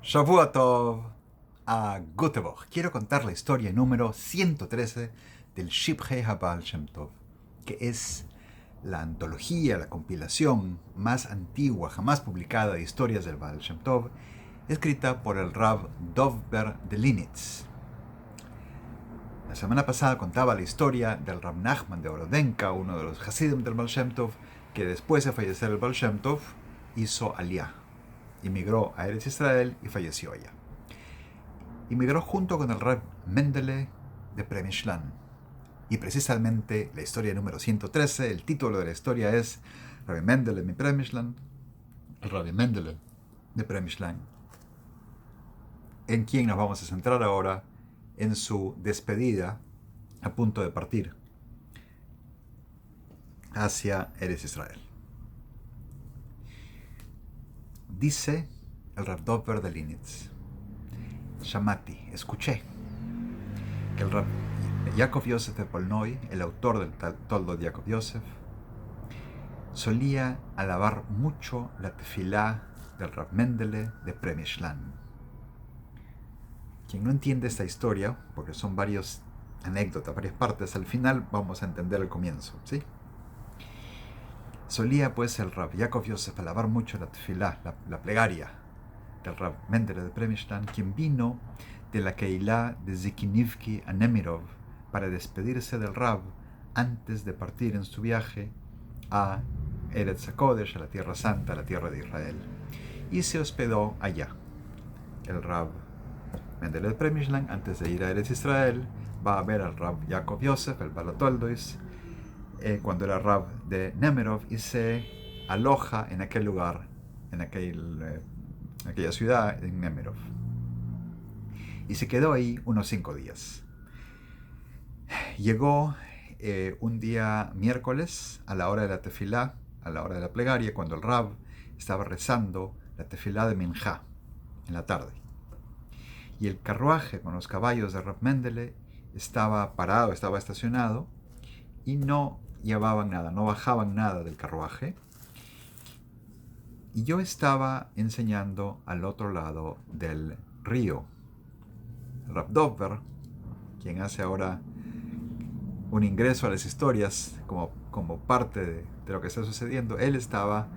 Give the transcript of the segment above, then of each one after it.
Shavua Tov a Göteborg. Quiero contar la historia número 113 del Shibhei HaBaal Shem Tov, que es la antología, la compilación más antigua jamás publicada de historias del Baal Shem Tov, escrita por el Rav Dovber de Linitz. La semana pasada contaba la historia del Rav Nachman de Orodenka, uno de los Hasidim del Baal Shem Tov, que después de fallecer el Baal Shem Tov hizo Aliyah. Emigró a Eretz Israel y falleció allá. Emigró junto con el Rav Mendele de Premishlan. Y precisamente la historia número 113, el título de la historia es Rav Mendele de Premishlan, el Rav Mendele de Premishlan, en quien nos vamos a centrar ahora en su despedida a punto de partir hacia Eretz Israel. Dice el Rav Dovber de Linitz: Shamati, escuché que el Rav Yaakov Yosef de Polnoy, el autor del Toldot Yaakov Yosef, solía alabar mucho la tefilá del Rav Mendele de Premishlan. Quien no entiende esta historia, porque son varias anécdotas, varias partes, al final vamos a entender el comienzo, ¿sí? Solía pues el Rav Yaakov Yosef alabar mucho la tefilá, la plegaria del Rav Mendele de Premishlan, quien vino de la Keilah de Zikinivki a Nemirov para despedirse del Rav antes de partir en su viaje a Eretz HaKodesh, a la Tierra Santa, a la Tierra de Israel. Y se hospedó allá. El Rav Mendele de Premishlan, antes de ir a Eretz Israel, va a ver al Rav Yaakov Yosef, el Balatoldois, cuando era Rav de Nemirov, y se aloja en aquel lugar, en aquella ciudad, en Nemirov. Y se quedó ahí unos 5 días. Llegó un día miércoles a la hora de la tefilá, a la hora de la plegaria, cuando el Rav estaba rezando la tefilá de Minjá en la tarde. Y el carruaje con los caballos de Rav Mendele estaba parado, estaba estacionado, y no llevaban nada, no bajaban nada del carruaje. Y yo estaba enseñando al otro lado del río. Rav Dovber, quien hace ahora un ingreso a las historias como parte de lo que está sucediendo, él estaba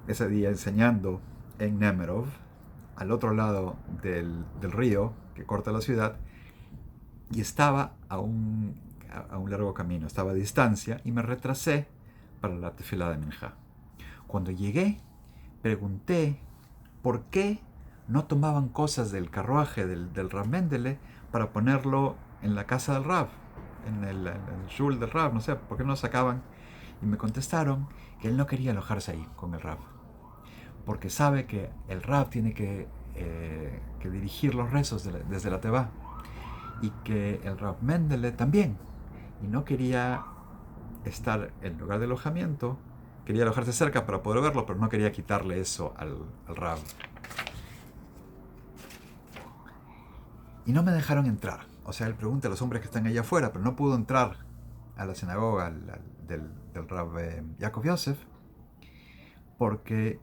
ese día enseñando en Nemirov, al otro lado del río que corta la ciudad, y estaba a un largo camino, estaba a distancia, y me retrasé para la tefilá de Minjá. Cuando llegué, pregunté por qué no tomaban cosas del carruaje del Rav Mendele para ponerlo en la casa del Rav, en el shul del Rav, no sé, por qué no lo sacaban. Y me contestaron que él no quería alojarse ahí con el Rav, porque sabe que el Rav tiene que dirigir los rezos desde la Tevá, y que el Rav Mendele también, y no quería estar en lugar de alojamiento, quería alojarse cerca para poder verlo, pero no quería quitarle eso al Rav. Y no me dejaron entrar. O sea, él pregunta a los hombres que están allá afuera, pero no pudo entrar a la sinagoga del Rav Yaakov Yosef, porque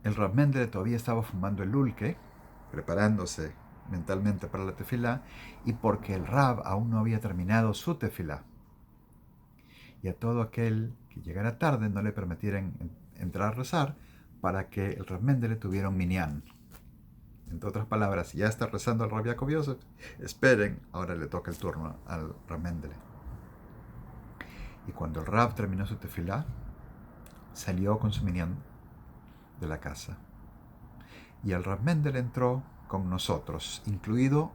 el Rav Mendele todavía estaba fumando el lulke, preparándose mentalmente para la tefilá, y porque el Rav aún no había terminado su tefilá. Y a todo aquel que llegara tarde no le permitieran entrar a rezar, para que el Rav Mendele tuviera un minyan. Entre otras palabras, si ya está rezando el Rav Yaakov Yosef, esperen, ahora le toca el turno al Rav Mendele. Y cuando el Rav terminó su tefilá, salió con su minyan de la casa. Y el Rav Mendele entró con nosotros, incluido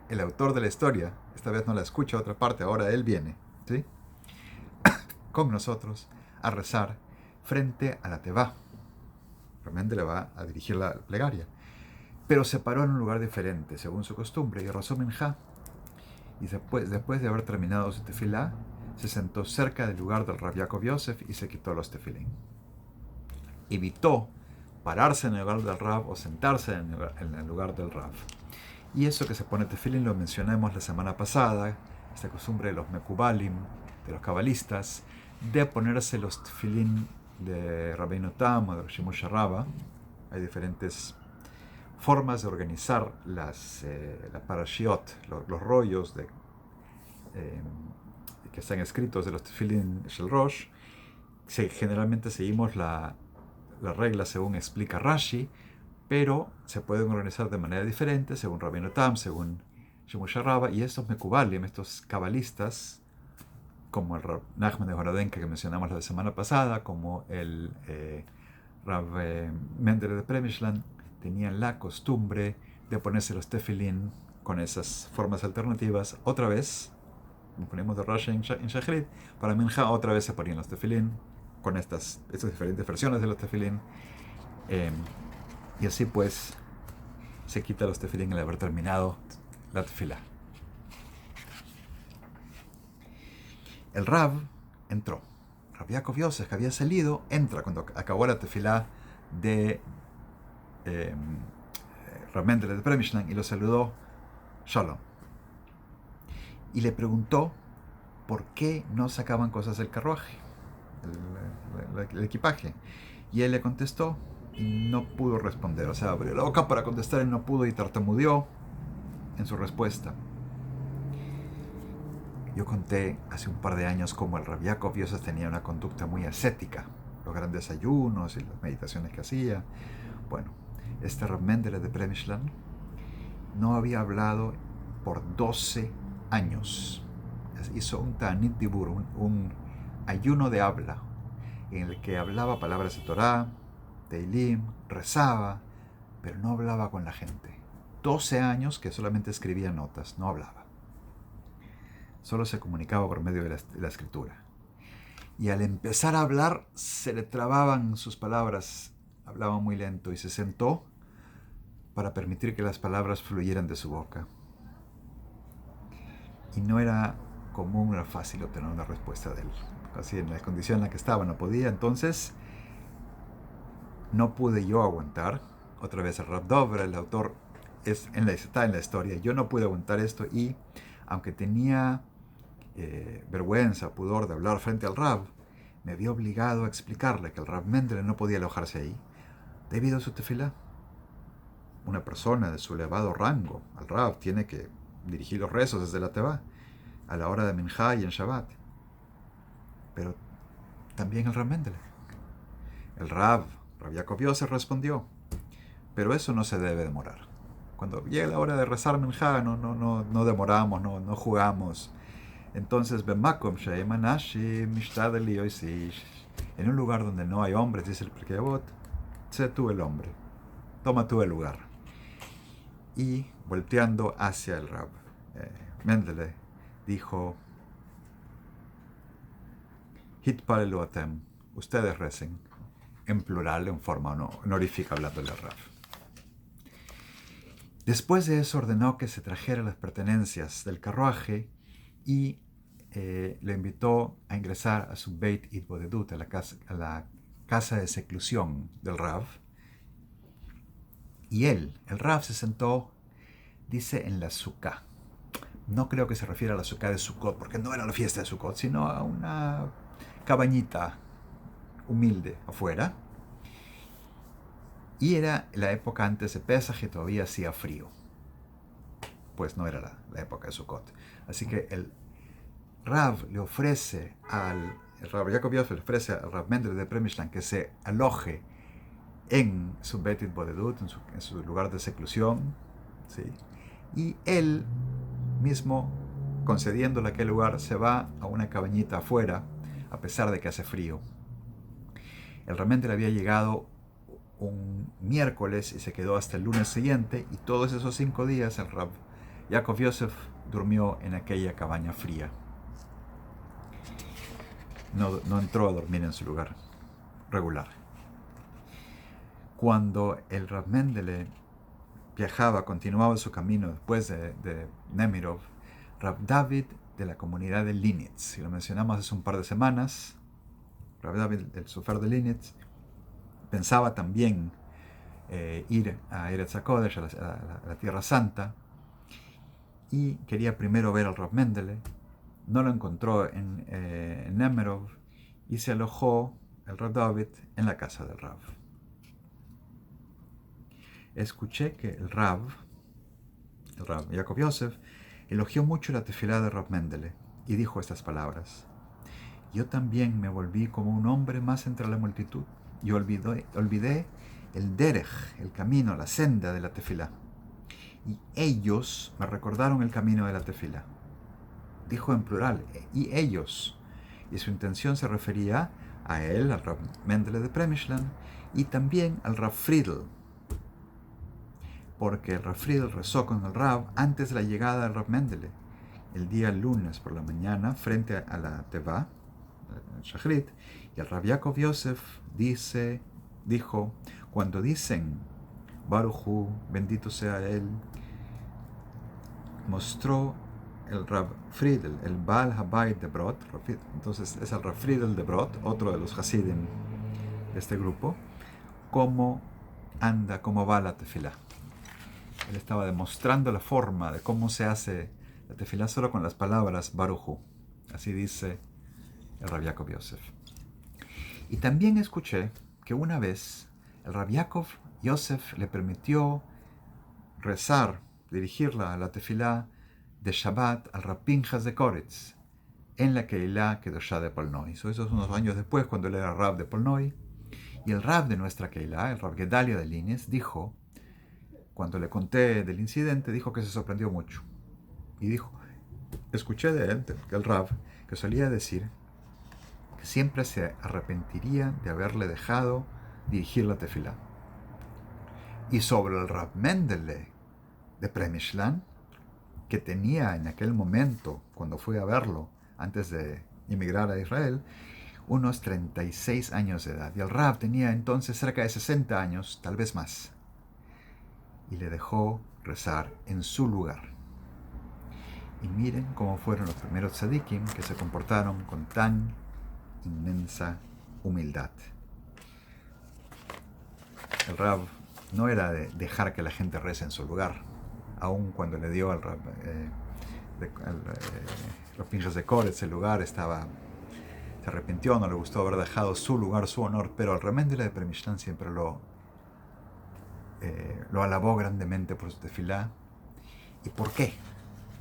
el autor de la historia. Esta vez no la escucha a otra parte, ahora él viene, ¿sí? Con nosotros a rezar frente a la Tevá. Rav Mendele va a dirigir la plegaria, pero se paró en un lugar diferente, según su costumbre, y rezó Minjá. Y después de haber terminado su tefilá, se sentó cerca del lugar del Rav Yaakov Yosef y se quitó los tefilín. Evitó pararse en el lugar del Rav o sentarse en el lugar del Rav. Y eso que se pone tefilín lo mencionamos la semana pasada, esta costumbre de los mekubalim, de los cabalistas, de ponerse los tefilín de Rabbeinu Tam o de Shimon Sharaba. Hay diferentes formas de organizar la parashiot, los rollos que están escritos de los tefilín Shel Rosh. Generalmente seguimos la regla según explica Rashi, pero se pueden organizar de manera diferente según Rabbeinu Tam, según Shemusha Rabba, y estos mekubalim, estos cabalistas, como el Rab Nachman de Horadenka que mencionamos la semana pasada, como el Rab Mendele de Premishlan, tenían la costumbre de ponerse los tefilín con esas formas alternativas. Otra vez, ponemos de Rashi en Shachrit, para Minja otra vez se ponían los tefilín con estas diferentes versiones de los tefilín. Y así pues se quita los tefilín al haber terminado la tefilá. El Rab entró. Rab Yaakov Yosef, que había salido, entra cuando acabó la tefilá de Rab Mendele de Premishlan y lo saludó Shalom. Y le preguntó por qué no sacaban cosas del carruaje, el equipaje. Y él le contestó y no pudo responder. O sea, abrió la boca para contestar y no pudo y tartamudeó en su respuesta. Yo conté hace un par de años cómo el Rab Yaakov Yosef tenía una conducta muy ascética, los grandes ayunos y las meditaciones que hacía. Bueno, este Rab Mendele de Premishlan no había hablado por 12 años. Hizo un Ta'anit Dibur, un ayuno de habla, en el que hablaba palabras de Torah, Teilim, rezaba, pero no hablaba con la gente. 12 años que solamente escribía notas, no hablaba. Solo se comunicaba por medio de la escritura. Y al empezar a hablar, se le trababan sus palabras, hablaba muy lento y se sentó para permitir que las palabras fluyeran de su boca. Y no era común, no era fácil obtener una respuesta de él. Así, en la condición en la que estaba, no podía. Entonces, no pude yo aguantar. Otra vez el Rav Dovra, el autor, está en la historia. Yo no pude aguantar esto y, aunque tenía vergüenza, pudor de hablar frente al Rav, me vi obligado a explicarle que el Rav Mendele no podía alojarse ahí debido a su tefilá. Una persona de su elevado rango, el Rav, tiene que dirigir los rezos desde la tevá a la hora de Minjá y en Shabbat. Pero también el Rav Mendele. El Rab Yaakov Yosef respondió: pero eso no se debe demorar. Cuando llega la hora de rezar Minjá, no demoramos, no jugamos. Entonces, en un lugar donde no hay hombres, dice el Pirkei Avot, sé tú el hombre, toma tú el lugar. Y volteando hacia el Rab Mendele, dijo: Hitpalelu atem, ustedes recen, en plural, en forma honorífica, hablando del Rab. Después de eso ordenó que se trajera las pertenencias del carruaje y le invitó a ingresar a su Beit Itbodedut, a la casa de seclusión del Rav. Y el Rav se sentó, dice, en la sukkah. No creo que se refiera a la sukkah de Sukkot, porque no era la fiesta de Sukkot, sino a una cabañita humilde afuera. Y era la época antes de Pesaj, que todavía hacía frío. Pues no era la época de Sukkot. Así que el Rav le ofrece el Rab Yaakov Yosef le ofrece al Rab Mendele de Premishlan que se aloje en su Beit Itbodedut, en su lugar de seclusión, ¿sí? Y él mismo, concediéndole aquel lugar, se va a una cabañita afuera, a pesar de que hace frío. El Rab Mendele había llegado un miércoles y se quedó hasta el lunes siguiente, y todos esos 5 días el Rab Yaakov Yosef durmió en aquella cabaña fría. No entró a dormir en su lugar regular. Cuando el Rab Mendele continuaba su camino después de Nemirov, Rab David de la comunidad de Linitz, si lo mencionamos hace un par de semanas, Rab David, el Sofer de Linitz, pensaba también ir a Eretz HaKodesh, a la Tierra Santa, y quería primero ver al Rab Mendele. No lo encontró en Nemirov y se alojó el Rab David en la casa del Rab. escuché que el Rav Yaakov Yosef, elogió mucho la tefilá de Rav Mendele y dijo estas palabras: yo también me volví como un hombre más entre la multitud y olvidé el derech, el camino, la senda de la tefilá. Y ellos me recordaron el camino de la tefilá. Dijo en plural, y ellos. Y su intención se refería a él, al Rav Mendele de Premishlan, y también al Rav Friedl, porque el Rav Friedl rezó con el Rav antes de la llegada del Rav Mendele, el día lunes por la mañana, frente a la Teva, Shachrit, y el Rav Yaakov Yosef dijo, cuando dicen Baruch Hu, bendito sea él, mostró el Rav Friedl, el Baal Habayit de Brot, entonces es el Rav Friedl de Brot, otro de los Hasidim de este grupo, cómo va la tefilá. Él estaba demostrando la forma de cómo se hace la tefilá solo con las palabras Baruch Hu. Así dice el Rav Yaakov Yosef. Y también escuché que una vez el Rav Yaakov Yosef le permitió rezar, dirigirla a la tefilá de Shabbat al Rav Pinchas de Koretz en la Keilah Kedoshá de Polnoi. Eso es unos años después, cuando él era Rav de Polnoi. Y el Rav de nuestra Keilah, el Rav Gedalia de Lines, dijo, cuando le conté del incidente, dijo que se sorprendió mucho. Y dijo, escuché de él, del Rav, que solía decir que siempre se arrepentiría de haberle dejado dirigir la tefilá. Y sobre el Rav Mendele de Premishlan, que tenía en aquel momento, cuando fui a verlo, antes de emigrar a Israel, unos 36 años de edad. Y el Rav tenía entonces cerca de 60 años, tal vez más. Y le dejó rezar en su lugar. Y miren cómo fueron los primeros tzadikim que se comportaron con tan inmensa humildad. El Rav no era de dejar que la gente rece en su lugar, aun cuando le dio al Rav los Pinchas de Koretz el lugar, se arrepintió, no le gustó haber dejado su lugar, su honor, pero el Rav Mendele de Premishlan siempre lo alabó grandemente por su tefilá. ¿Y por qué?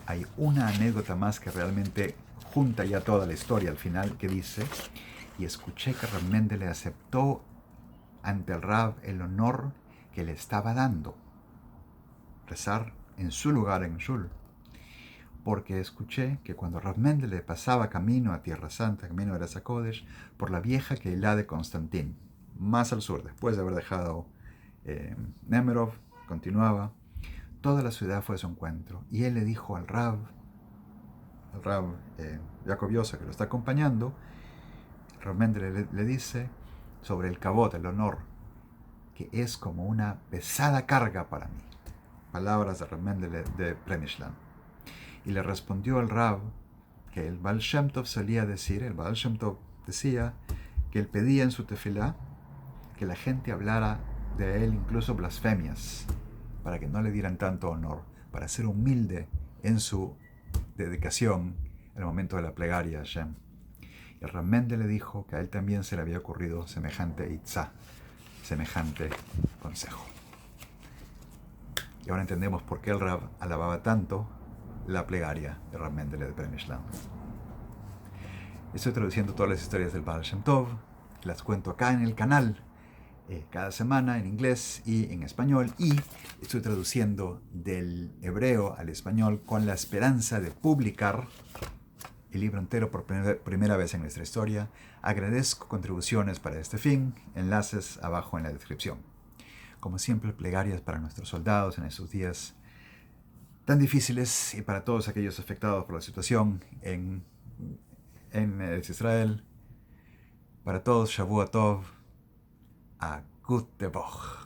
Hay una anécdota más que realmente junta ya toda la historia al final, que dice, y escuché que Rav Mendele aceptó ante el Rav el honor que le estaba dando, rezar en su lugar en Shul, porque escuché que cuando Rav Mendele pasaba camino a Tierra Santa, camino de Eretz HaKodesh, por la vieja Keilah de Constantín, más al sur, después de haber dejado Nemerov, continuaba, toda la ciudad fue a su encuentro, y él le dijo al Rav Yaakov Yosef, que lo está acompañando, Rav Mendele le dice sobre el kabot, el honor, que es como una pesada carga para mí. Palabras de Rav Mendele de Premishlan. Y le respondió el Rav que el Baal Shem Tov solía decir, el Baal Shem Tov decía que él pedía en su tefilá que la gente hablara de él incluso blasfemias, para que no le dieran tanto honor, para ser humilde en su dedicación en el momento de la plegaria a Hashem. Y el Rav Mendele le dijo que a él también se le había ocurrido semejante itzá, semejante consejo. Y ahora entendemos por qué el Rav alababa tanto la plegaria de Rav Mendele de Premishlan. Estoy traduciendo todas las historias del Baal Shem Tov, las cuento acá en el canal cada semana en inglés y en español, y estoy traduciendo del hebreo al español con la esperanza de publicar el libro entero por primera vez en nuestra historia. Agradezco contribuciones para este fin, enlaces abajo en la descripción. Como siempre, plegarias para nuestros soldados en estos días tan difíciles y para todos aquellos afectados por la situación en Israel. Para todos, Shavua Tov, a Gute Woche.